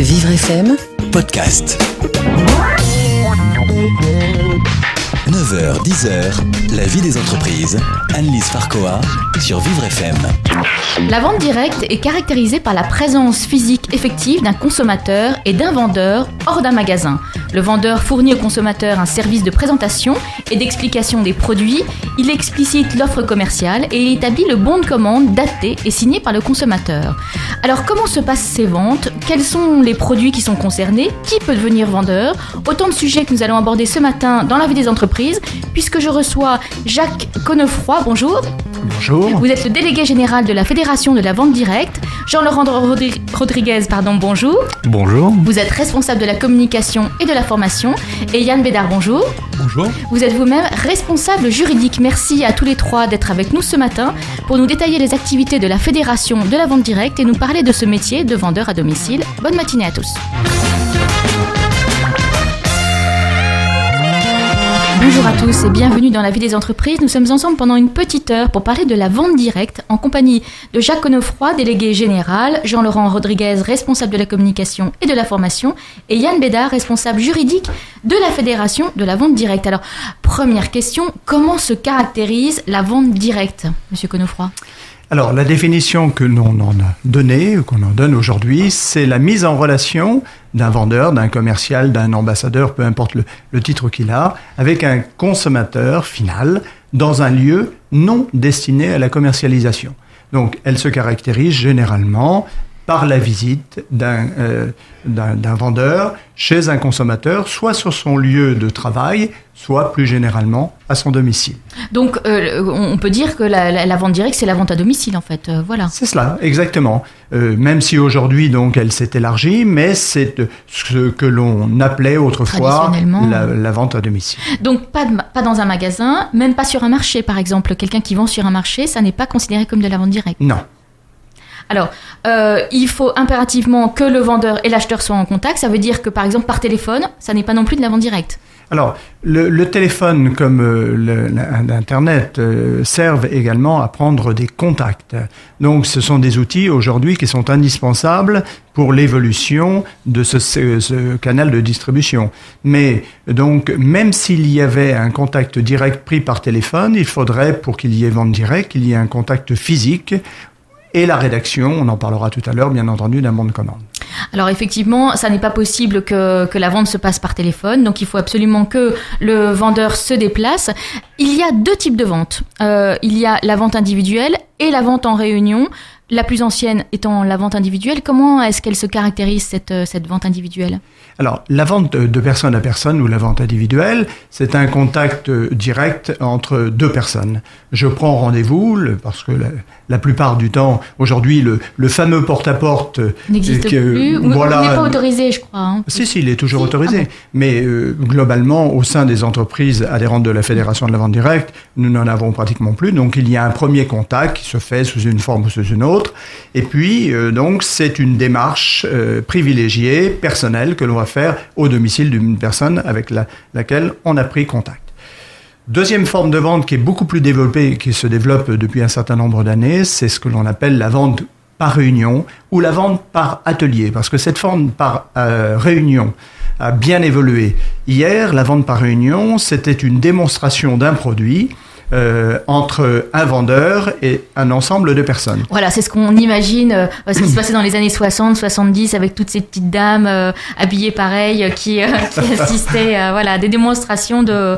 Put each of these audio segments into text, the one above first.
Vivre FM podcast. 9h, 10h, la vie des entreprises. Anne-Lise Farcoa sur Vivre FM. La vente directe est caractérisée par la présence physique effective d'un consommateur et d'un vendeur hors d'un magasin. Le vendeur fournit au consommateur un service de présentation et d'explication des produits. Il explicite l'offre commerciale et il établit le bon de commande daté et signé par le consommateur. Alors comment se passent ces ventes ? Quels sont les produits qui sont concernés ? Qui peut devenir vendeur ? Autant de sujets que nous allons aborder ce matin dans la vie des entreprises, puisque je reçois Jacques Connefroy. Bonjour. Bonjour. Vous êtes le délégué général de la Fédération de la vente directe. Jean-Laurent Rodriguez, bonjour. Bonjour. Vous êtes responsable de la communication et de la formation. Et Yann Bédard, bonjour. Bonjour. Vous êtes vous-même responsable juridique. Merci à tous les trois d'être avec nous ce matin pour nous détailler les activités de la Fédération de la vente directe et nous parler de ce métier de vendeur à domicile. Bonne matinée à tous. Bonjour à tous et bienvenue dans la vie des entreprises. Nous sommes ensemble pendant une petite heure pour parler de la vente directe en compagnie de Jacques Connefroy, délégué général, Jean-Laurent Rodriguez, responsable de la communication et de la formation, et Yann Bédard, responsable juridique de la Fédération de la vente directe. Alors, première question, comment se caractérise la vente directe, Monsieur Connefroy ? Alors, la définition que l'on en a donnée, qu'on en donne aujourd'hui, c'est la mise en relation d'un vendeur, d'un commercial, d'un ambassadeur, peu importe le titre qu'il a, avec un consommateur final dans un lieu non destiné à la commercialisation. Donc, elle se caractérise généralement par la visite d'un vendeur chez un consommateur, soit sur son lieu de travail, soit plus généralement à son domicile. Donc, on peut dire que la vente directe, c'est la vente à domicile, en fait. Voilà. C'est cela, exactement. Même si aujourd'hui, donc, elle s'est élargie, mais c'est ce que l'on appelait autrefois la vente à domicile. Donc, pas dans un magasin, même pas sur un marché, par exemple. Quelqu'un qui vend sur un marché, ça n'est pas considéré comme de la vente directe. Non. Alors, il faut impérativement que le vendeur et l'acheteur soient en contact. Ça veut dire que, par exemple, par téléphone, ça n'est pas non plus de la vente directe. Alors, le téléphone comme l'Internet servent également à prendre des contacts. Donc, ce sont des outils aujourd'hui qui sont indispensables pour l'évolution de ce canal de distribution. Mais donc, même s'il y avait un contact direct pris par téléphone, il faudrait, pour qu'il y ait vente directe, qu'il y ait un contact physique et la rédaction, on en parlera tout à l'heure, bien entendu, d'un bon de commande. Alors effectivement, ça n'est pas possible que la vente se passe par téléphone, donc il faut absolument que le vendeur se déplace. Il y a deux types de ventes. Il y a la vente individuelle et la vente en réunion. La plus ancienne étant la vente individuelle. Comment est-ce qu'elle se caractérise, cette vente individuelle ? Alors, la vente de personne à personne ou la vente individuelle, c'est un contact direct entre deux personnes. Je prends rendez-vous, parce que la plupart du temps, aujourd'hui, le fameux porte-à-porte... n'existe plus, voilà, il n'est pas autorisé, je crois. Hein. Si, il est toujours autorisé. Ah bon. Mais globalement, au sein des entreprises adhérentes de la Fédération de la vente directe, nous n'en avons pratiquement plus. Donc, il y a un premier contact qui se fait sous une forme ou sous une autre. Et puis, donc, c'est une démarche privilégiée, personnelle, que l'on va faire au domicile d'une personne avec laquelle on a pris contact. Deuxième forme de vente qui est beaucoup plus développée, qui se développe depuis un certain nombre d'années, c'est ce que l'on appelle la vente par réunion ou la vente par atelier, parce que cette forme par réunion a bien évolué. Hier, la vente par réunion, c'était une démonstration d'un produit entre un vendeur et un ensemble de personnes. Voilà, c'est ce qu'on imagine, ce qui se passait dans les années 60, 70, avec toutes ces petites dames habillées pareil, qui assistaient à des démonstrations de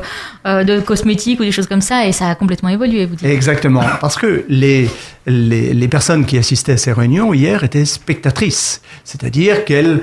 cosmétiques ou des choses comme ça, et ça a complètement évolué, vous dites. Exactement, parce que les personnes qui assistaient à ces réunions hier étaient spectatrices, c'est-à-dire qu'elles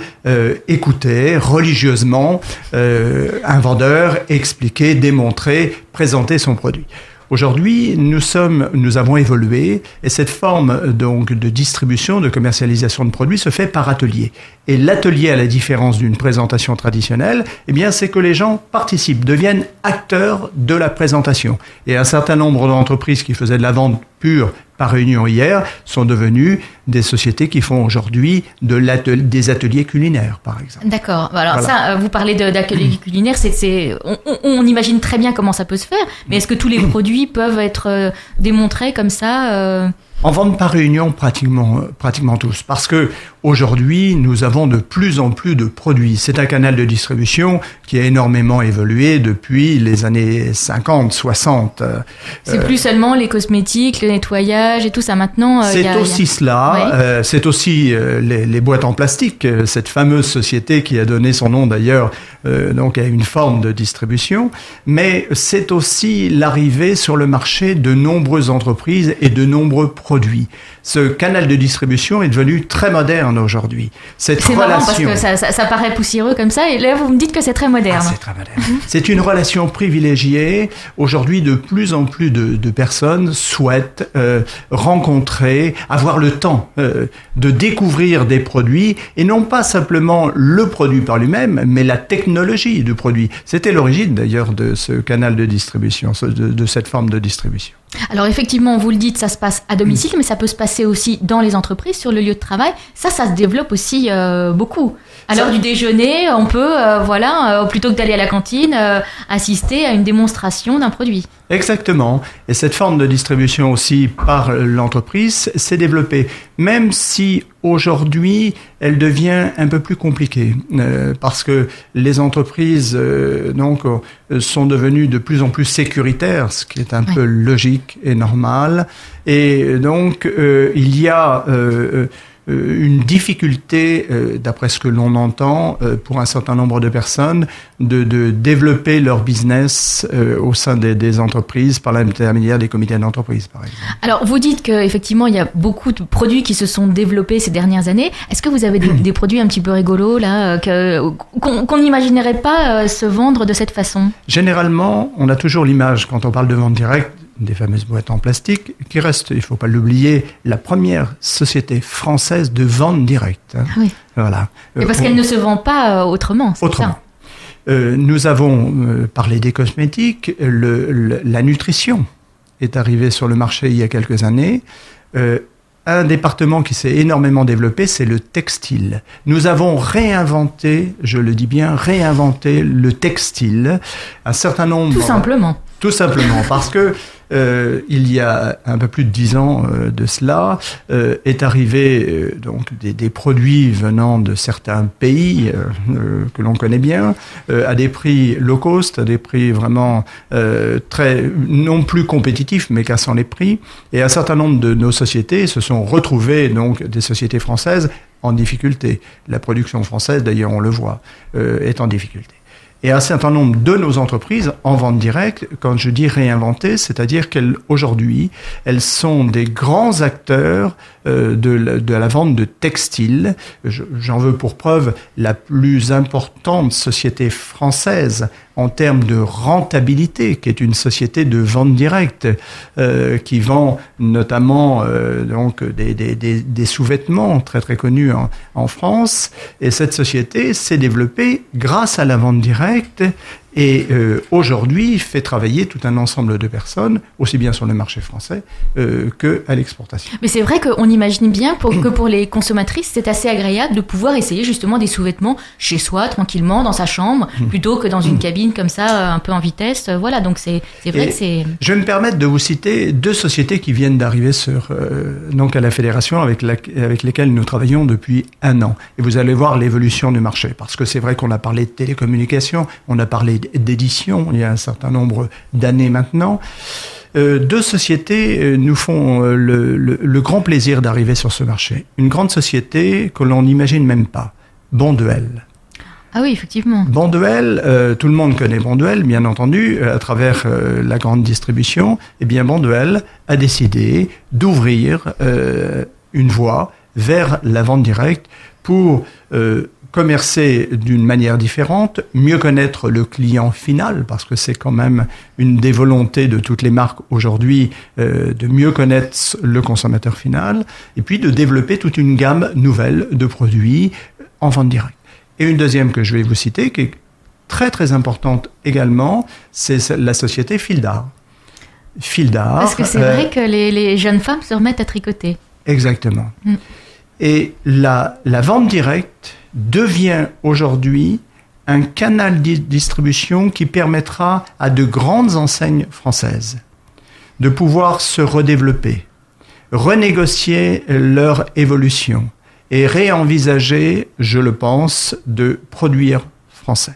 écoutaient religieusement un vendeur expliquer, démontrer, présenter son produit. Aujourd'hui, nous avons évolué et cette forme donc de distribution, de commercialisation de produits se fait par atelier. Et l'atelier, à la différence d'une présentation traditionnelle, eh bien, c'est que les gens participent, deviennent acteurs de la présentation. Et un certain nombre d'entreprises qui faisaient de la vente pure par réunion hier sont devenues des sociétés qui font aujourd'hui des ateliers culinaires, par exemple. D'accord. Alors ça, vous parlez d'ateliers culinaires, on imagine très bien comment ça peut se faire, mais est-ce que tous les produits peuvent être démontrés comme ça En vente par réunion, pratiquement tous. Parce que aujourd'hui, nous avons de plus en plus de produits. C'est un canal de distribution qui a énormément évolué depuis les années 50, 60. C'est plus seulement les cosmétiques, le nettoyage et tout ça maintenant. C'est aussi cela. Oui. C'est aussi les boîtes en plastique. Cette fameuse société qui a donné son nom d'ailleurs donc à une forme de distribution. Mais c'est aussi l'arrivée sur le marché de nombreuses entreprises et de nombreux produits. Ce canal de distribution est devenu très moderne aujourd'hui. C'est marrant parce que ça paraît poussiéreux comme ça, et là vous me dites que c'est très moderne. C'est très moderne. C'est une relation privilégiée. Aujourd'hui, de plus en plus de personnes souhaitent rencontrer, avoir le temps de découvrir des produits, et non pas simplement le produit par lui-même, mais la technologie du produit. C'était l'origine d'ailleurs de ce canal de distribution, de cette forme de distribution. Alors effectivement, vous le dites, ça se passe à domicile, mais ça peut se passer aussi dans les entreprises, sur le lieu de travail. Ça se développe aussi beaucoup. À l'heure du déjeuner, on peut, plutôt que d'aller à la cantine, assister à une démonstration d'un produit. Exactement. Et cette forme de distribution aussi par l'entreprise s'est développée, même si aujourd'hui, elle devient un peu plus compliquée, parce que les entreprises sont devenues de plus en plus sécuritaires, ce qui est un peu logique et normal. Et donc, il y a une difficulté, d'après ce que l'on entend, pour un certain nombre de personnes, de développer leur business au sein des entreprises par l'intermédiaire des comités d'entreprise, par exemple. Alors, vous dites qu'effectivement, il y a beaucoup de produits qui se sont développés ces dernières années. Est-ce que vous avez des produits un petit peu rigolos, là, qu'on n'imaginerait pas se vendre de cette façon ? Généralement, on a toujours l'image, quand on parle de vente directe, des fameuses boîtes en plastique, qui reste, il ne faut pas l'oublier, la première société française de vente directe. Hein. Oui. Voilà. Et parce qu'elle ne se vend pas autrement. Autrement. Nous avons parlé des cosmétiques, la nutrition est arrivée sur le marché il y a quelques années. Un département qui s'est énormément développé, c'est le textile. Nous avons réinventé, je le dis bien, réinventé le textile. Un certain nombre... Tout simplement. Tout simplement, parce que il y a un peu plus de 10 ans de cela, est arrivé donc des produits venant de certains pays que l'on connaît bien, à des prix low cost, à des prix vraiment très non plus compétitifs, mais cassant les prix. Et un certain nombre de nos sociétés se sont retrouvées, donc des sociétés françaises, en difficulté. La production française, d'ailleurs, on le voit, est en difficulté. Et un certain nombre de nos entreprises en vente directe, quand je dis réinventer, c'est-à-dire qu'aujourd'hui, elles sont des grands acteurs de la vente de textiles. J'en veux pour preuve la plus importante société française en termes de rentabilité, qui est une société de vente directe, qui vend notamment des sous-vêtements très très connus en France. Et cette société s'est développée grâce à la vente directe et aujourd'hui fait travailler tout un ensemble de personnes, aussi bien sur le marché français qu'à l'exportation. Mais c'est vrai qu'on imagine bien que pour les consommatrices, c'est assez agréable de pouvoir essayer justement des sous-vêtements chez soi, tranquillement, dans sa chambre, plutôt que dans une cabine comme ça, un peu en vitesse. Voilà, donc c'est vrai que c'est... Je vais me permettre de vous citer 2 sociétés qui viennent d'arriver donc à la Fédération, avec lesquelles nous travaillons depuis 1 an. Et vous allez voir l'évolution du marché, parce que c'est vrai qu'on a parlé de télécommunications, on a parlé d'édition il y a un certain nombre d'années maintenant. 2 sociétés nous font le grand plaisir d'arriver sur ce marché. Une grande société que l'on n'imagine même pas, Bonduelle. Ah oui, effectivement. Bonduelle, tout le monde connaît Bonduelle, bien entendu, à travers la grande distribution. Eh bien, Bonduelle a décidé d'ouvrir une voie vers la vente directe pour commercer d'une manière différente, mieux connaître le client final, parce que c'est quand même une des volontés de toutes les marques aujourd'hui, de mieux connaître le consommateur final, et puis de développer toute une gamme nouvelle de produits en vente directe. Et une deuxième que je vais vous citer, qui est très très importante également, c'est la société Fildar. Fildar. Parce que c'est vrai que les jeunes femmes se remettent à tricoter. Exactement. Et la vente directe devient aujourd'hui un canal de distribution qui permettra à de grandes enseignes françaises de pouvoir se redévelopper. renégocier leur évolution et réenvisager, je le pense, de produire français.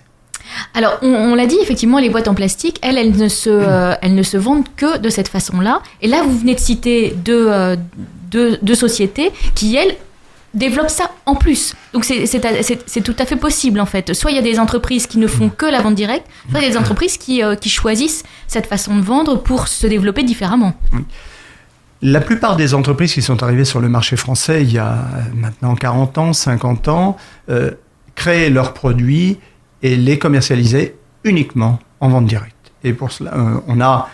Alors, on l'a dit, effectivement, les boîtes en plastique, elles ne se vendent que de cette façon-là. Et là, vous venez de citer deux sociétés qui, elles, développent ça en plus. Donc, c'est tout à fait possible, en fait. Soit il y a des entreprises qui ne font que la vente directe, soit il y a des entreprises qui choisissent cette façon de vendre pour se développer différemment. Oui. La plupart des entreprises qui sont arrivées sur le marché français il y a maintenant 40 ans, 50 ans, créaient leurs produits et les commercialisaient uniquement en vente directe. Et pour cela, on a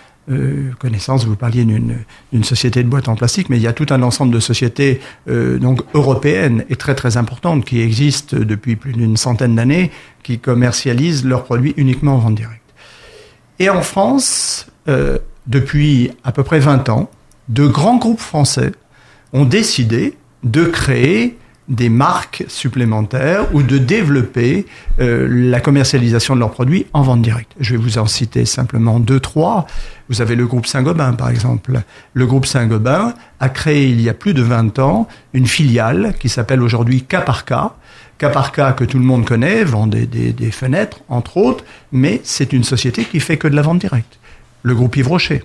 connaissance, vous parliez d'une société de boîtes en plastique, mais il y a tout un ensemble de sociétés donc européennes et très très importantes qui existent depuis plus d'une centaine d'années, qui commercialisent leurs produits uniquement en vente directe. Et en France, depuis à peu près 20 ans, de grands groupes français ont décidé de créer des marques supplémentaires ou de développer la commercialisation de leurs produits en vente directe. Je vais vous en citer simplement 2-3. Vous avez le groupe Saint-Gobain, par exemple. Le groupe Saint-Gobain a créé, il y a plus de 20 ans, une filiale qui s'appelle aujourd'hui K-Parka. K-Parka, que tout le monde connaît, vend des fenêtres, entre autres, mais c'est une société qui fait que de la vente directe. Le groupe Yves Rocher.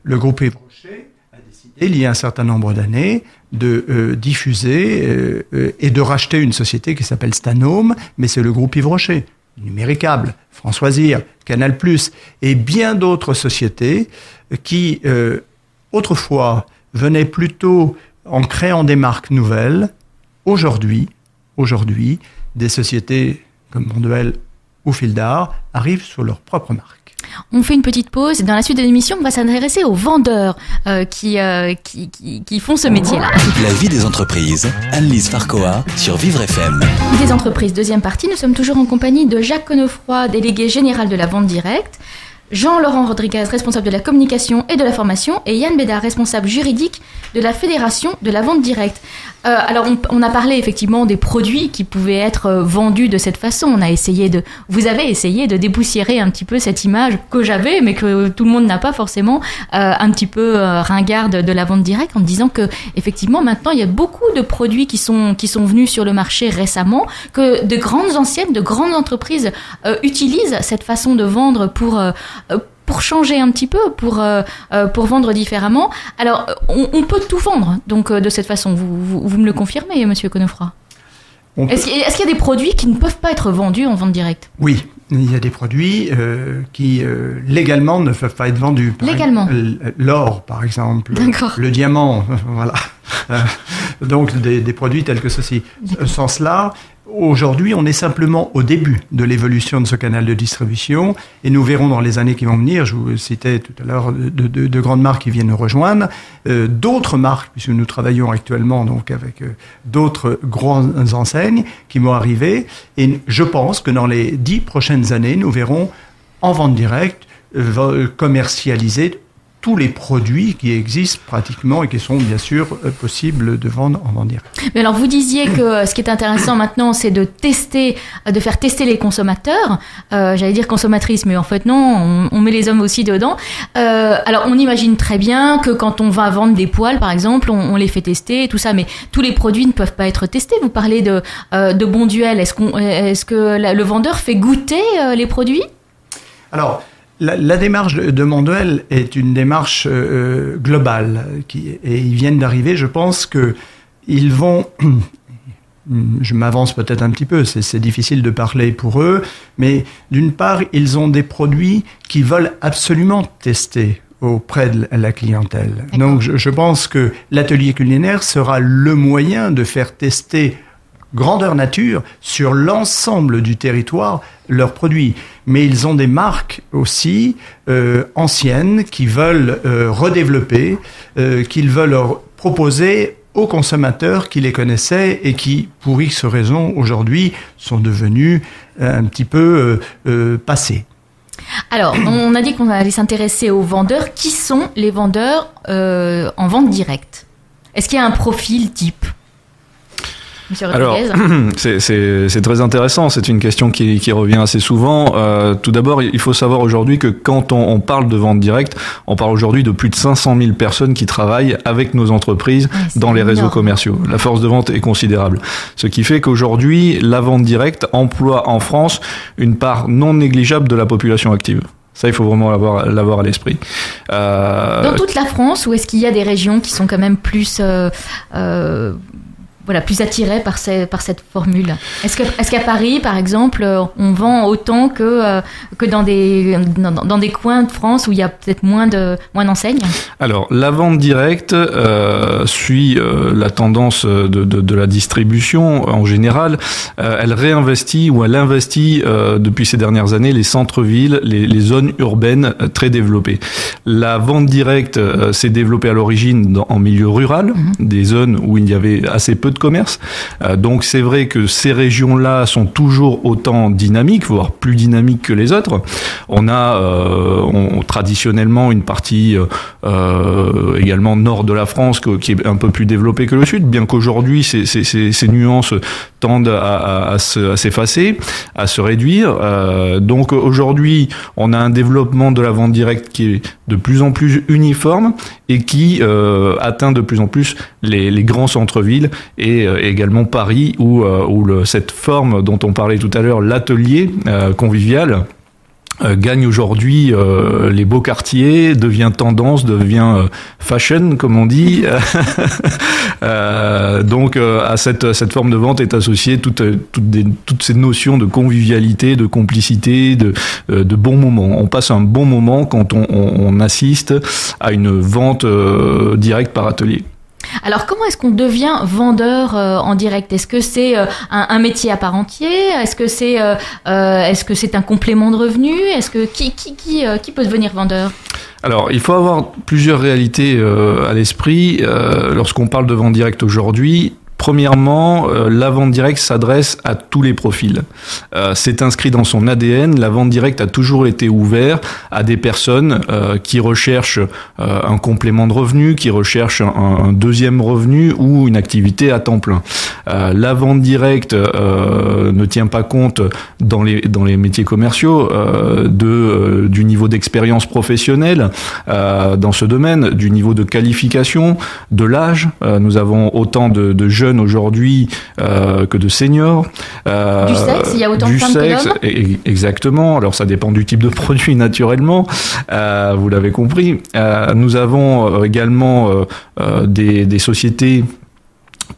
Le groupe Yves Rocher a décidé, il y a un certain nombre d'années, de diffuser et de racheter une société qui s'appelle Stanome, mais c'est le groupe Yves Rocher, Numéricable, Françoisir, Canal+, et bien d'autres sociétés qui, autrefois, venaient plutôt en créant des marques nouvelles. Aujourd'hui, des sociétés comme Bonduelle ou Fildar arrivent sur leur propre marque. On fait une petite pause. Dans la suite de l'émission, on va s'intéresser aux vendeurs qui font ce métier-là. La vie des entreprises. Anne-Lise Farcoa sur Vivre FM. Des entreprises, deuxième partie. Nous sommes toujours en compagnie de Jacques Connefroy, délégué général de la vente directe, Jean-Laurent Rodriguez, responsable de la communication et de la formation, et Yann Bédard, responsable juridique de la Fédération de la vente directe. Alors, on a parlé effectivement des produits qui pouvaient être vendus de cette façon. Vous avez essayé de dépoussiérer un petit peu cette image que j'avais, mais que tout le monde n'a pas forcément, un petit peu ringarde de la vente directe, en disant que effectivement maintenant il y a beaucoup de produits qui sont venus sur le marché récemment, que de grandes anciennes, de grandes entreprises utilisent cette façon de vendre pour changer un petit peu, pour vendre différemment. Alors, on peut tout vendre, donc, de cette façon. Vous me le confirmez, monsieur Connefroy ? Est-ce qu'il y a des produits qui ne peuvent pas être vendus en vente directe ? Oui, il y a des produits qui, légalement, ne peuvent pas être vendus. Légalement ? L'or, par exemple. D'accord. Le diamant, voilà. Donc, des produits tels que ceci. Sans cela, aujourd'hui, on est simplement au début de l'évolution de ce canal de distribution et nous verrons dans les années qui vont venir, je vous citais tout à l'heure de grandes marques qui viennent nous rejoindre, d'autres marques, puisque nous travaillons actuellement donc avec d'autres grandes enseignes qui vont arriver et je pense que dans les 10 prochaines années, nous verrons en vente directe commercialiser tous les produits qui existent pratiquement et qui sont bien sûr possibles de vendre en vente directe. Mais alors vous disiez que ce qui est intéressant maintenant, c'est de faire tester les consommateurs. J'allais dire consommatrices, mais en fait non, on met les hommes aussi dedans. Alors on imagine très bien que quand on va vendre des poêles, par exemple, on les fait tester et tout ça, mais tous les produits ne peuvent pas être testés. Vous parlez de Bonduelle. Est-ce que le vendeur fait goûter les produits ? Alors, la démarche de Bonduelle est une démarche globale et ils viennent d'arriver. Je pense qu'ils vont, je m'avance peut-être un petit peu, c'est difficile de parler pour eux, mais d'une part, ils ont des produits qu'ils veulent absolument tester auprès de la clientèle. D'accord. Donc je pense que l'atelier culinaire sera le moyen de faire tester grandeur nature sur l'ensemble du territoire leurs produits. Mais ils ont des marques aussi anciennes qui veulent redévelopper, qu'ils veulent leur proposer aux consommateurs qui les connaissaient et qui, pour X raisons, aujourd'hui, sont devenus un petit peu passés. Alors, on a dit qu'on allait s'intéresser aux vendeurs. Qui sont les vendeurs en vente directe ? Est-ce qu'il y a un profil type ? Monsieur Rodriguez? Alors, c'est très intéressant. C'est une question qui revient assez souvent. Tout d'abord, il faut savoir aujourd'hui que quand on parle de vente directe, on parle aujourd'hui de plus de 500 000 personnes qui travaillent avec nos entreprises dans les réseaux commerciaux. La force de vente est considérable. Ce qui fait qu'aujourd'hui, la vente directe emploie en France une part non négligeable de la population active. Ça, il faut vraiment l'avoir à l'esprit. Dans toute la France, ou est-ce qu'il y a des régions qui sont quand même plus plus attirées par cette formule? Est-ce qu'à Paris, par exemple, on vend autant que dans des coins de France où il y a peut-être moins d'enseignes? Alors, la vente directe suit la tendance de la distribution en général. Elle réinvestit ou elle investit depuis ces dernières années les centres-villes, les zones urbaines très développées. La vente directe s'est développée à l'origine en milieu rural, des zones où il y avait assez peu de commerce. Donc c'est vrai que ces régions-là sont toujours autant dynamiques, voire plus dynamiques que les autres. On a traditionnellement une partie également nord de la France qui est un peu plus développée que le sud, bien qu'aujourd'hui ces nuances tendent à s'effacer, à se réduire. Donc aujourd'hui, on a un développement de la vente directe qui est de plus en plus uniforme et qui atteint de plus en plus les grands centres-villes et également Paris où cette forme dont on parlait tout à l'heure, l'atelier convivial, gagne aujourd'hui les beaux quartiers, devient tendance, devient fashion, comme on dit. Donc à cette forme de vente est associée toutes ces notions de convivialité, de complicité, de bon moment. On passe un bon moment quand on assiste à une vente directe par atelier. Alors, comment est-ce qu'on devient vendeur en direct? Est-ce que c'est un métier à part entière? Est-ce que c'est un complément de revenu? Est-ce que qui peut devenir vendeur? Alors, il faut avoir plusieurs réalités à l'esprit lorsqu'on parle de vente directe aujourd'hui. Premièrement, la vente directe s'adresse à tous les profils. C'est inscrit dans son ADN. La vente directe a toujours été ouverte à des personnes qui recherchent un complément de revenu, qui recherchent un deuxième revenu ou une activité à temps plein. La vente directe ne tient pas compte dans les métiers commerciaux du niveau d'expérience professionnelle dans ce domaine, du niveau de qualification, de l'âge. Nous avons autant de jeunes aujourd'hui que de seniors. Du sexe, il y a autant de femmes que d'hommes? Exactement. Alors ça dépend du type de produit naturellement, vous l'avez compris. Nous avons également des sociétés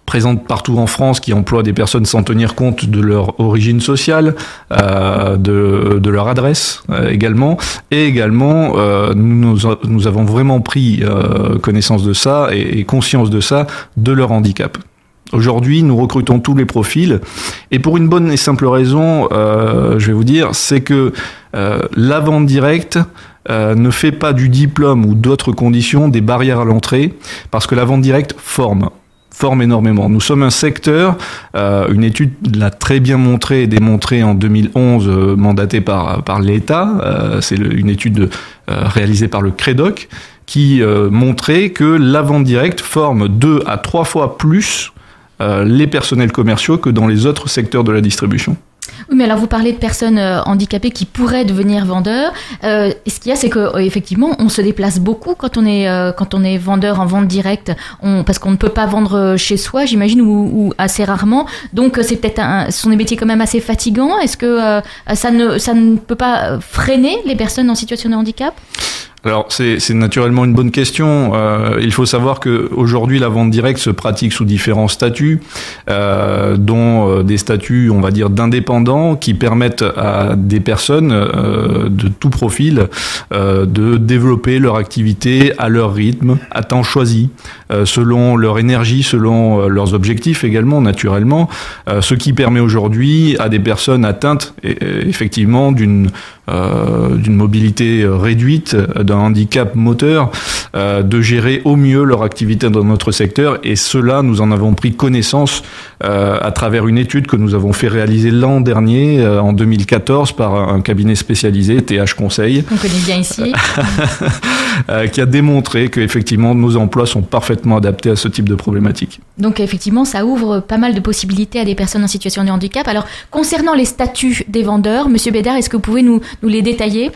présentes partout en France qui emploient des personnes sans tenir compte de leur origine sociale, de leur adresse également. Et également, nous avons vraiment pris connaissance de ça et conscience de ça, de leur handicap. Aujourd'hui, nous recrutons tous les profils et pour une bonne et simple raison, je vais vous dire, c'est que la vente directe ne fait pas du diplôme ou d'autres conditions des barrières à l'entrée parce que la vente directe forme énormément. Nous sommes un secteur, une étude l'a très bien montré et démontré en 2011, mandatée par l'État, c'est une étude réalisée par le CREDOC, qui montrait que la vente directe forme 2 à 3 fois plus les personnels commerciaux que dans les autres secteurs de la distribution. Oui, mais alors vous parlez de personnes handicapées qui pourraient devenir vendeurs. Ce qu'il y a, c'est qu'effectivement, on se déplace beaucoup quand on est vendeur en vente directe, parce qu'on ne peut pas vendre chez soi, j'imagine, ou assez rarement. Donc, ce sont des métiers quand même assez fatigants. Est-ce que ça ne peut pas freiner les personnes en situation de handicap ? Alors, c'est naturellement une bonne question. Il faut savoir qu'aujourd'hui, la vente directe se pratique sous différents statuts, dont des statuts, on va dire, d'indépendants qui permettent à des personnes de tout profil de développer leur activité à leur rythme, à temps choisi, selon leur énergie, selon leurs objectifs également, naturellement, ce qui permet aujourd'hui à des personnes atteintes, effectivement, d'une d'une mobilité réduite, d'un handicap moteur, de gérer au mieux leur activité dans notre secteur. Et cela, nous en avons pris connaissance à travers une étude que nous avons fait réaliser l'an dernier, en 2014, par un cabinet spécialisé, TH Conseil. On connaît bien ici. Qui a démontré qu'effectivement, nos emplois sont parfaitement adaptés à ce type de problématique. Donc effectivement, ça ouvre pas mal de possibilités à des personnes en situation de handicap. Alors, concernant les statuts des vendeurs, Monsieur Bédard, est-ce que vous pouvez nous les détailler ?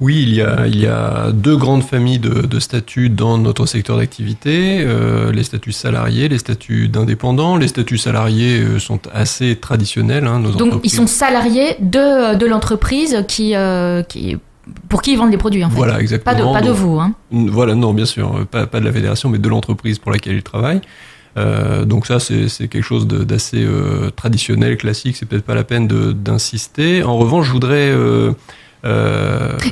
Oui, il y a deux grandes familles de statuts dans notre secteur d'activité, les statuts salariés, les statuts d'indépendants. Les statuts salariés sont assez traditionnels. Donc ils sont salariés de l'entreprise pour qui ils vendent les produits, en fait. Voilà, exactement. Pas de vous, hein. Voilà, non, bien sûr, pas de la fédération, mais de l'entreprise pour laquelle ils travaillent. Donc ça, c'est quelque chose d'assez traditionnel, classique. C'est peut-être pas la peine d'insister. En revanche, je voudrais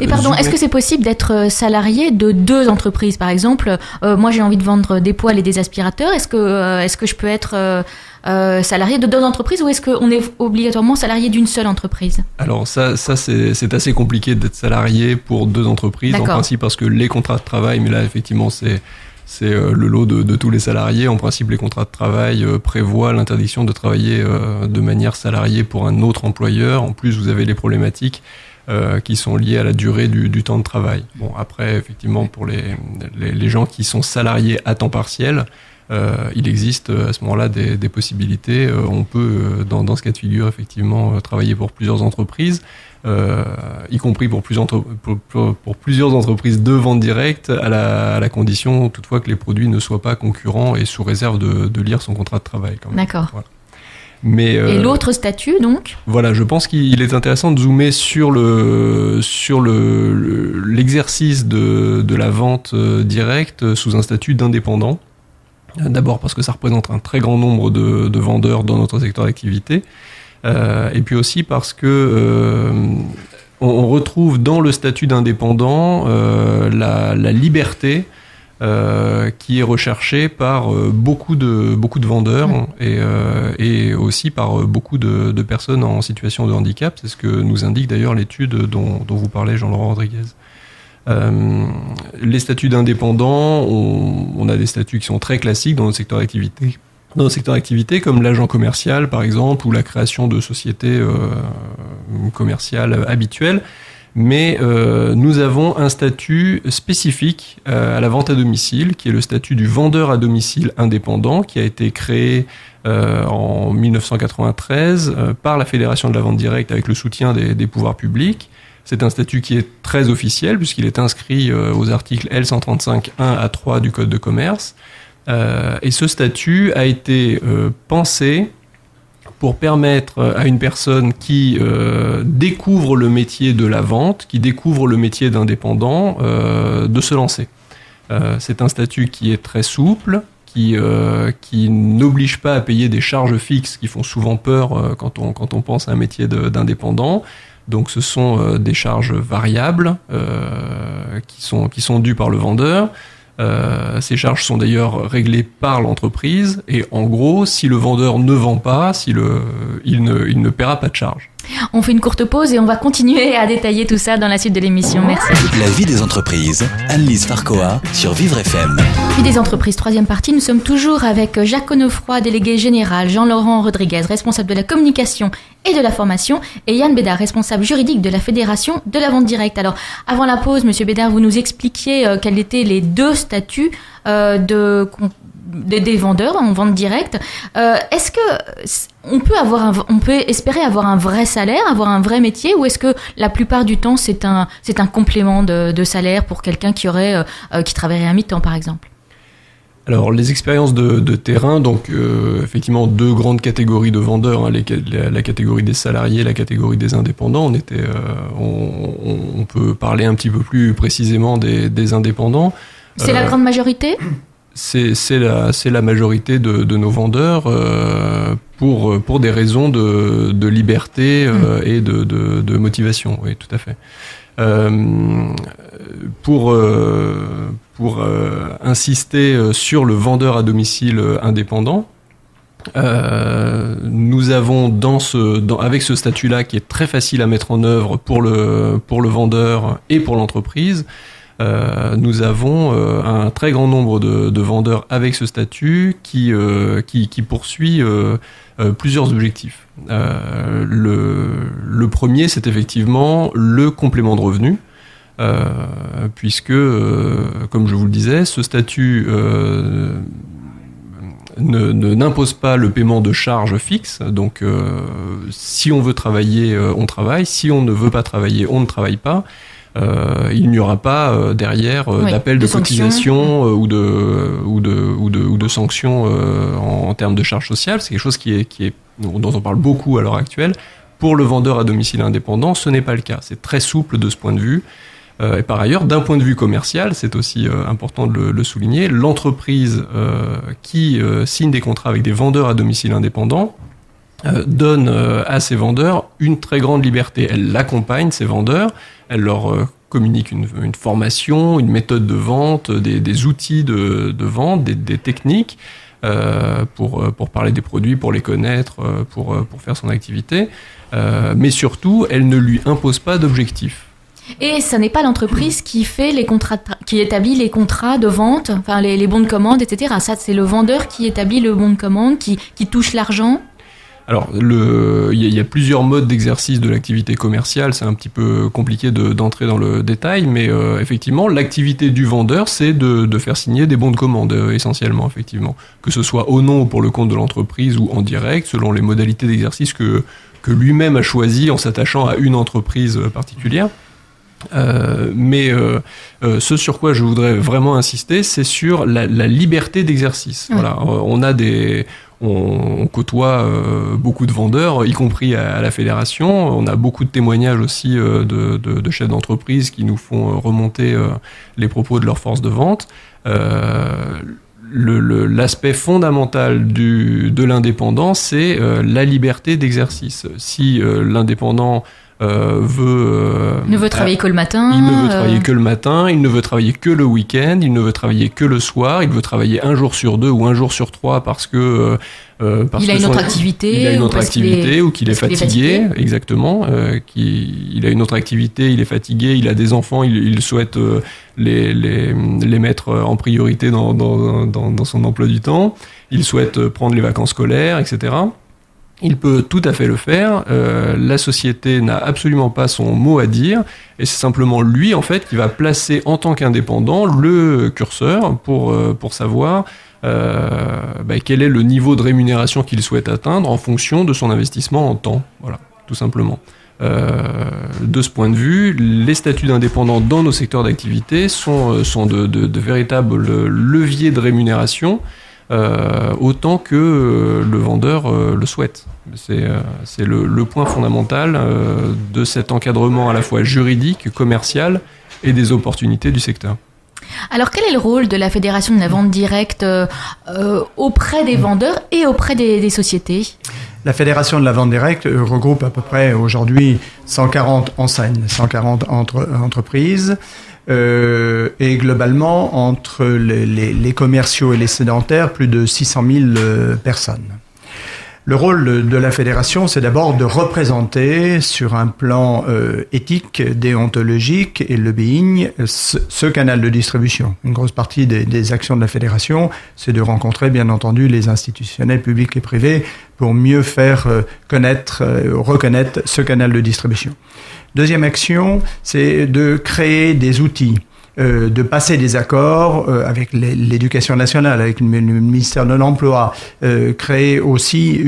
et pardon, est-ce que c'est possible d'être salarié de deux entreprises, par exemple moi j'ai envie de vendre des poêles et des aspirateurs, est-ce que je peux être salarié de deux entreprises, ou est-ce qu'on est obligatoirement salarié d'une seule entreprise ? Alors ça c'est assez compliqué d'être salarié pour deux entreprises. D'accord. En principe, parce que les contrats de travail, mais là effectivement c'est le lot de tous les salariés. En principe, les contrats de travail prévoient l'interdiction de travailler de manière salariée pour un autre employeur. En plus, vous avez les problématiques qui sont liées à la durée du temps de travail. Bon, après, effectivement, pour les gens qui sont salariés à temps partiel, il existe à ce moment-là des possibilités. On peut, dans ce cas de figure, effectivement, travailler pour plusieurs entreprises, y compris pour plusieurs entreprises de vente directe, à la condition toutefois que les produits ne soient pas concurrents et sous réserve de lire son contrat de travail. Quand même. D'accord. Voilà. Mais, et l'autre statut, donc ? Voilà, je pense qu'il est intéressant de zoomer sur l'exercice de la vente directe sous un statut d'indépendant. D'abord parce que ça représente un très grand nombre de vendeurs dans notre secteur d'activité, et puis aussi parce que on retrouve dans le statut d'indépendant la liberté qui est recherchée par beaucoup de vendeurs et aussi par beaucoup de personnes en situation de handicap. C'est ce que nous indique d'ailleurs l'étude dont vous parlez, Jean-Laurent Rodriguez. Les statuts d'indépendants, on a des statuts qui sont très classiques dans notre secteur d'activité. Dans notre secteur d'activité, comme l'agent commercial par exemple, ou la création de sociétés commerciales habituelles. Mais nous avons un statut spécifique à la vente à domicile, qui est le statut du vendeur à domicile indépendant, qui a été créé en 1993 par la Fédération de la vente directe avec le soutien des pouvoirs publics. C'est un statut qui est très officiel puisqu'il est inscrit aux articles L135.1 à 3 du Code de commerce. Et ce statut a été pensé pour permettre à une personne qui découvre le métier de la vente, qui découvre le métier d'indépendant, de se lancer. C'est un statut qui est très souple, qui n'oblige pas à payer des charges fixes qui font souvent peur quand on pense à un métier d'indépendant. Donc ce sont des charges variables qui sont dues par le vendeur. Ces charges sont d'ailleurs réglées par l'entreprise et en gros, si le vendeur ne vend pas, il ne paiera pas de charge. On fait une courte pause et on va continuer à détailler tout ça dans la suite de l'émission. Merci. La vie des entreprises, Anne-Lise Farcoa sur Vivre FM. Vie des entreprises, troisième partie. Nous sommes toujours avec Jacques Onofroy, délégué général, Jean-Laurent Rodriguez, responsable de la communication et de la formation, et Yann Bédard, responsable juridique de la Fédération de la vente directe. Alors, avant la pause, Monsieur Bédard, vous nous expliquiez quels étaient les deux statuts des vendeurs en vente directe. Est-ce que on peut espérer avoir un vrai salaire, avoir un vrai métier, ou est-ce que la plupart du temps c'est un complément de salaire pour quelqu'un qui travaillerait à mi-temps par exemple? Alors les expériences de terrain, donc effectivement deux grandes catégories de vendeurs, la catégorie des salariés, la catégorie des indépendants. On peut parler un petit peu plus précisément des indépendants. C'est la grande majorité? C'est la majorité de nos vendeurs pour des raisons de liberté et de motivation. Oui, tout à fait. Pour insister sur le vendeur à domicile indépendant, Nous avons avec ce statut-là qui est très facile à mettre en œuvre pour le vendeur et pour l'entreprise, nous avons un très grand nombre de vendeurs avec ce statut qui poursuit plusieurs objectifs. Le premier, c'est effectivement le complément de revenu, puisque, comme je vous le disais, ce statut n'impose pas le paiement de charges fixes. Donc, si on veut travailler, on travaille. Si on ne veut pas travailler, on ne travaille pas. Il n'y aura pas derrière d'appel de cotisation ou de sanctions en termes de charges sociales. C'est quelque chose dont on parle beaucoup à l'heure actuelle. Pour le vendeur à domicile indépendant, ce n'est pas le cas. C'est très souple de ce point de vue. Et par ailleurs, d'un point de vue commercial, c'est aussi important de le souligner, l'entreprise qui signe des contrats avec des vendeurs à domicile indépendant donne à ses vendeurs une très grande liberté. Elle accompagne ses vendeurs, elle leur communique une formation, une méthode de vente, des outils de vente, des techniques pour parler des produits, pour les connaître, pour faire son activité. Mais surtout, elle ne lui impose pas d'objectifs. Et ce n'est pas l'entreprise qui fait qui établit les contrats de vente, enfin les bons de commande, etc. Ça, c'est le vendeur qui établit le bon de commande, qui touche l'argent. Alors, il y a plusieurs modes d'exercice de l'activité commerciale. C'est un petit peu compliqué d'entrer dans le détail, mais effectivement, l'activité du vendeur, c'est de faire signer des bons de commande, essentiellement, effectivement. Que ce soit au nom ou pour le compte de l'entreprise ou en direct, selon les modalités d'exercice que lui-même a choisi en s'attachant à une entreprise particulière. Mais ce sur quoi je voudrais vraiment insister, c'est sur la liberté d'exercice. Oui. Voilà, on côtoie beaucoup de vendeurs, y compris à la fédération. On a beaucoup de témoignages aussi de chefs d'entreprise qui nous font remonter les propos de leur force de vente. L'aspect fondamental de l'indépendant, c'est la liberté d'exercice. Si l'indépendant ne veut travailler que le matin. Il ne veut travailler que le matin, il ne veut travailler que le week-end, il ne veut travailler que le soir, il veut travailler un jour sur 2 ou un jour sur 3 parce que il a une autre activité ou qu'il est fatigué, exactement. Il a une autre activité, il est fatigué, il a des enfants, il souhaite les mettre en priorité dans son emploi du temps, il souhaite prendre les vacances scolaires, etc. Il peut tout à fait le faire. La société n'a absolument pas son mot à dire, et c'est simplement lui en fait qui va placer en tant qu'indépendant le curseur pour savoir quel est le niveau de rémunération qu'il souhaite atteindre en fonction de son investissement en temps. Voilà, tout simplement. De ce point de vue, les statuts d'indépendants dans nos secteurs d'activité sont de véritables leviers de rémunération. Autant que le vendeur le souhaite. C'est le point fondamental de cet encadrement à la fois juridique, commercial et des opportunités du secteur. Alors quel est le rôle de la Fédération de la vente directe auprès des vendeurs et auprès des sociétés ? La Fédération de la vente directe regroupe à peu près aujourd'hui 140 enseignes, 140 entreprises. Et globalement, entre les commerciaux et les sédentaires, plus de 600 000 personnes. Le rôle de la fédération, c'est d'abord de représenter sur un plan éthique, déontologique et lobbying ce canal de distribution. Une grosse partie des actions de la fédération, c'est de rencontrer bien entendu les institutionnels publics et privés pour mieux faire reconnaître ce canal de distribution. Deuxième action, c'est de créer des outils, de passer des accords avec l'éducation nationale, avec le ministère de l'Emploi, créer aussi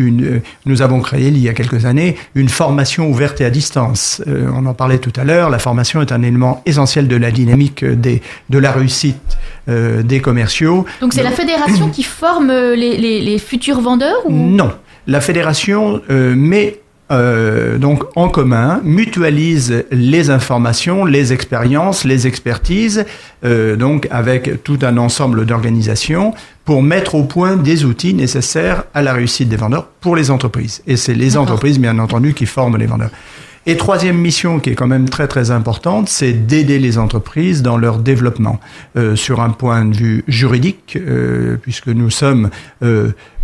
nous avons créé il y a quelques années une formation ouverte et à distance. On en parlait tout à l'heure, la formation est un élément essentiel de la dynamique de la réussite des commerciaux. Donc c'est la fédération qui forme les futurs vendeurs ou... Non, la fédération donc en commun, mutualise les informations, les expériences, les expertises, donc avec tout un ensemble d'organisations pour mettre au point des outils nécessaires à la réussite des vendeurs pour les entreprises. Et c'est les entreprises, bien entendu, qui forment les vendeurs. Et troisième mission qui est quand même très très importante, c'est d'aider les entreprises dans leur développement sur un point de vue juridique, puisque nous sommes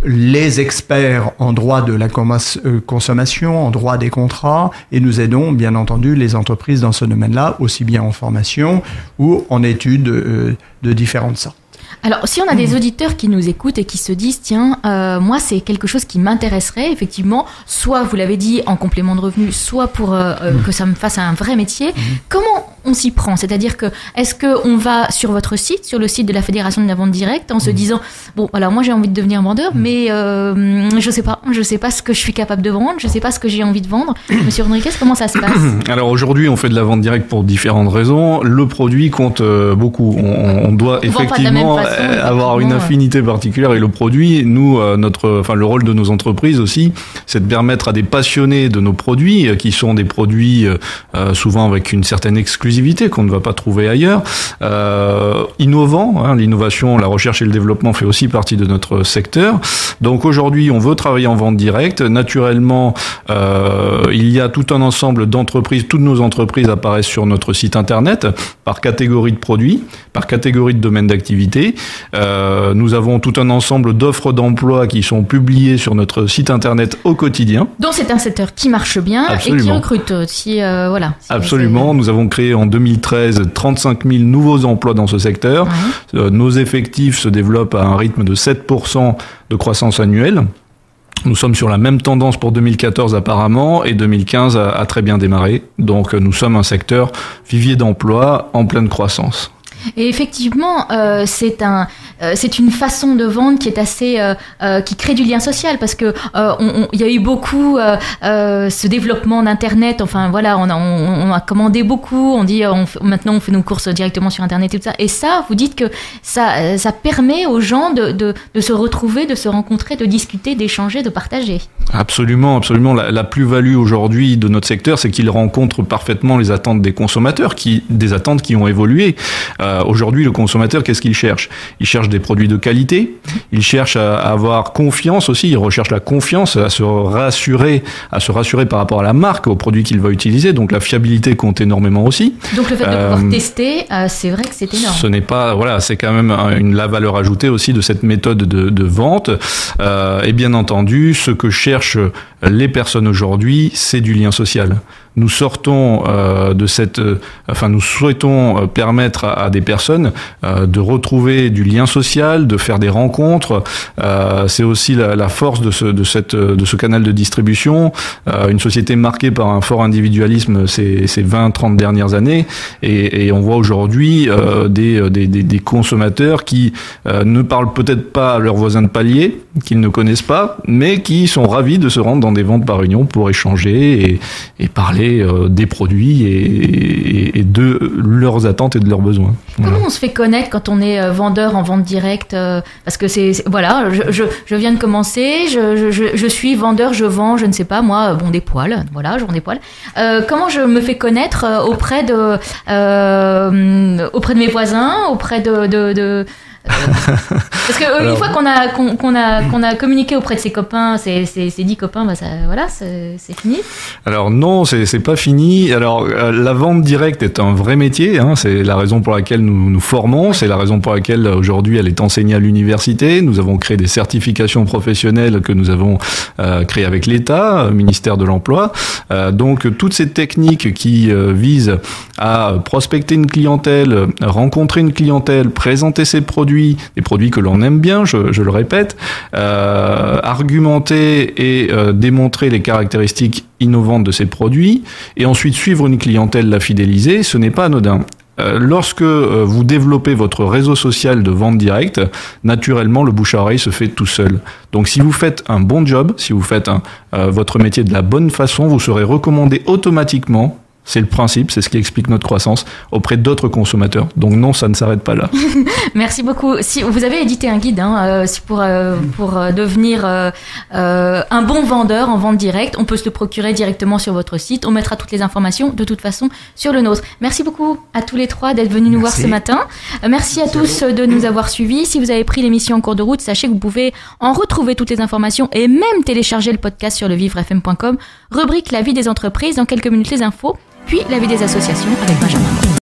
les experts en droit de la consommation, en droit des contrats, et nous aidons bien entendu les entreprises dans ce domaine-là, aussi bien en formation ou en études de différentes sortes. Alors, si on a des auditeurs qui nous écoutent et qui se disent, tiens, moi, c'est quelque chose qui m'intéresserait, effectivement, soit, vous l'avez dit, en complément de revenus, soit pour que ça me fasse un vrai métier, comment on s'y prend? C'est-à-dire que, est-ce qu'on va sur votre site, sur le site de la Fédération de la vente directe, en se disant, bon, alors moi, j'ai envie de devenir vendeur, mais je sais pas ce que je suis capable de vendre, je sais pas ce que j'ai envie de vendre. Monsieur Rodriguez, comment ça se passe? Alors, aujourd'hui, on fait de la vente directe pour différentes raisons. Le produit compte beaucoup. On doit effectivement avoir une affinité particulière et le produit, nous, le rôle de nos entreprises aussi, c'est de permettre à des passionnés de nos produits, qui sont des produits souvent avec une certaine exclusivité qu'on ne va pas trouver ailleurs, innovants, hein, l'innovation, la recherche et le développement fait aussi partie de notre secteur. Donc aujourd'hui, on veut travailler en vente directe. Naturellement, il y a tout un ensemble d'entreprises, toutes nos entreprises apparaissent sur notre site internet par catégorie de produits, par catégorie de domaine d'activité. Nous avons tout un ensemble d'offres d'emploi qui sont publiées sur notre site internet au quotidien. Donc c'est un secteur qui marche bien. Absolument. Et qui recrute aussi, voilà. Absolument. Nous avons créé en 2013 35 000 nouveaux emplois dans ce secteur. Ouais. Nos effectifs se développent à un rythme de 7% de croissance annuelle. Nous sommes sur la même tendance pour 2014 apparemment et 2015 a très bien démarré. Donc nous sommes un secteur vivier d'emploi en pleine croissance. Et effectivement, c'est une façon de vendre qui est assez, qui crée du lien social parce que il y a eu beaucoup ce développement d'Internet. Enfin voilà, on a commandé beaucoup. On dit maintenant on fait nos courses directement sur Internet et tout ça. Et ça, vous dites que ça permet aux gens de se retrouver, de se rencontrer, de discuter, d'échanger, de partager. Absolument, absolument. La plus-value aujourd'hui de notre secteur, c'est qu'il rencontre parfaitement les attentes des consommateurs, des attentes qui ont évolué. Aujourd'hui, le consommateur, qu'est-ce qu'il cherche? Il cherche des produits de qualité, il cherche à avoir confiance aussi, il recherche la confiance, à se rassurer par rapport à la marque, aux produits qu'il va utiliser, donc la fiabilité compte énormément aussi. Donc le fait de pouvoir tester, c'est vrai que c'est énorme. Ce n'est pas, voilà, c'est quand même la valeur ajoutée aussi de cette méthode de vente. Et bien entendu, ce que cherchent les personnes aujourd'hui, c'est du lien social. Nous sortons nous souhaitons permettre à des personnes de retrouver du lien social, de faire des rencontres. C'est aussi la force de ce canal de distribution. Une société marquée par un fort individualisme ces 20-30 dernières années, et on voit aujourd'hui des consommateurs qui ne parlent peut-être pas à leurs voisins de palier, qu'ils ne connaissent pas, mais qui sont ravis de se rendre dans des ventes par réunion pour échanger et parler des produits et de leurs attentes et de leurs besoins. Comment on se fait connaître quand on est vendeur en vente directe? Parce que voilà, je viens de commencer, je suis vendeur, je vends, je ne sais pas moi, des poils, voilà, je vends des poils. Comment je me fais connaître auprès de mes voisins, auprès de parce que une fois qu'on a communiqué auprès de ses copains, ses 10 copains, c'est fini. Alors non, c'est pas fini. Alors la vente directe est un vrai métier, hein, c'est la raison pour laquelle nous formons, c'est la raison pour laquelle aujourd'hui elle est enseignée à l'université. Nous avons créé des certifications professionnelles que nous avons créées avec l'État, ministère de l'Emploi. Donc toutes ces techniques qui visent à prospecter une clientèle, rencontrer une clientèle, présenter ses produits, des produits que l'on aime bien, je le répète, argumenter et démontrer les caractéristiques innovantes de ces produits, et ensuite suivre une clientèle, la fidéliser, ce n'est pas anodin. Lorsque vous développez votre réseau social de vente directe, naturellement le bouche à oreille se fait tout seul. Donc si vous faites un bon job, si vous faites votre métier de la bonne façon, vous serez recommandé automatiquement C'est le principe, c'est ce qui explique notre croissance auprès d'autres consommateurs. Donc non, ça ne s'arrête pas là. Merci beaucoup. Si vous avez édité un guide pour devenir un bon vendeur en vente directe, on peut se le procurer directement sur votre site. On mettra toutes les informations de toute façon sur le nôtre. Merci beaucoup à tous les trois d'être venus nous voir ce matin. Merci à tous de nous avoir suivis. Si vous avez pris l'émission en cours de route, sachez que vous pouvez en retrouver toutes les informations et même télécharger le podcast sur levivrefm.com. Rubrique La vie des entreprises. Dans quelques minutes, les infos, puis la vie des associations avec Benjamin.